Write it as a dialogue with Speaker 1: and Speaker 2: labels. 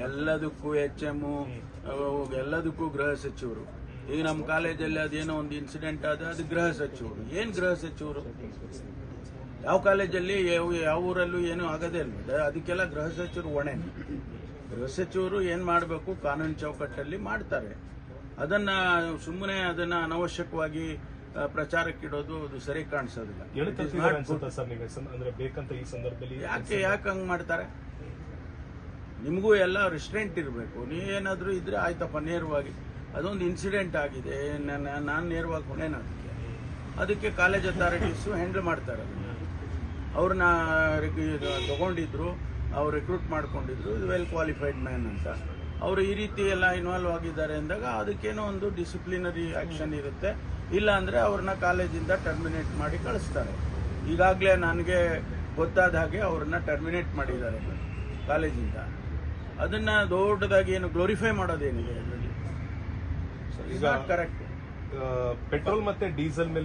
Speaker 1: ಎಲ್ಲದಕ್ಕೂ HM ಎಲ್ಲದಕ್ಕೂ ಗೃಹ ಸಚಿವರು. ಈಗ ನಮ್ಮ ಕಾಲೇಜಲ್ಲಿ ಅದೇನೋ ಒಂದು ಇನ್ಸಿಡೆಂಟ್ ಆದ ಅದು ಗೃಹ ಸಚಿವರು. ಏನ್ ಗೃಹ ಸಚಿವರು? ಯಾವ ಕಾಲೇಜಲ್ಲಿ ಯಾವ ಊರಲ್ಲೂ ಏನೂ ಆಗದೇ ಇಲ್ಲ. ಅದಕ್ಕೆಲ್ಲ ಗೃಹ ಸಚಿವರು ಹೊಣೆ. ಗೃಹ ಸಚಿವರು ಏನ್ ಮಾಡಬೇಕು ಕಾನೂನು ಚೌಕಟ್ಟಲ್ಲಿ ಮಾಡ್ತಾರೆ. ಅದನ್ನ ಸುಮ್ಮನೆ ಅದನ್ನ ಅನವಶ್ಯಕವಾಗಿ ಪ್ರಚಾರಕ್ಕಿಡೋದು ಅದು ಸರಿ ಕಾಣಿಸೋದಿಲ್ಲ. ಯಾಕೆ ಹಂಗ್ ಮಾಡ್ತಾರೆ? ನಿಮಗೂ ಎಲ್ಲ ರಿಸ್ಟ್ರೆಂಟ್ ಇರಬೇಕು. ನೀವೇನಾದ್ರೂ ಇದ್ರೆ ಆಯ್ತಪ್ಪ, ನೇರವಾಗಿ ಅದೊಂದು ಇನ್ಸಿಡೆಂಟ್ ಆಗಿದೆ, ನಾನು ನೇರವಾಗಿ ಹೊಣೆನ ಅದಕ್ಕೆ ಕಾಲೇಜ್ ಅಥಾರಿಟೀಸು ಹ್ಯಾಂಡಲ್ ಮಾಡ್ತಾರೆ. ಅವ್ರನ್ನ ತಗೊಂಡಿದ್ರು, ಅವ್ರು ರಿಕ್ರೂಟ್ ಮಾಡ್ಕೊಂಡಿದ್ರು, ವೆಲ್ ಕ್ವಾಲಿಫೈಡ್ ಮ್ಯಾನ್ ಅಂತ. ಅವರು ಈ ರೀತಿ ಎಲ್ಲ ಇನ್ವಾಲ್ವ್ ಆಗಿದ್ದಾರೆ ಅಂದಾಗ ಅದಕ್ಕೇನೋ ಒಂದು ಡಿಸಿಪ್ಲಿನರಿ ಆಕ್ಷನ್ ಇರುತ್ತೆ. ಇಲ್ಲ ಅಂದ್ರೆ ಅವ್ರನ್ನ ಕಾಲೇಜಿಂದ ಟರ್ಮಿನೇಟ್ ಮಾಡಿ ಕಳಿಸ್ತಾರೆ. ಈಗಾಗಲೇ ನನಗೆ ಗೊತ್ತಾದ ಹಾಗೆ ಅವ್ರನ್ನ ಟರ್ಮಿನೇಟ್ ಮಾಡಿದ್ದಾರೆ ಕಾಲೇಜಿಂದ. ಅದನ್ನ ದೊಡ್ಡದಾಗಿ ಏನು ಗ್ಲೋರಿಫೈ ಮಾಡೋದೇನಿದೆ ಅದರಲ್ಲಿ? ಕರೆಕ್ಟ್.
Speaker 2: ಪೆಟ್ರೋಲ್ ಮತ್ತೆ ಡೀಸೆಲ್ ಮೇಲೆ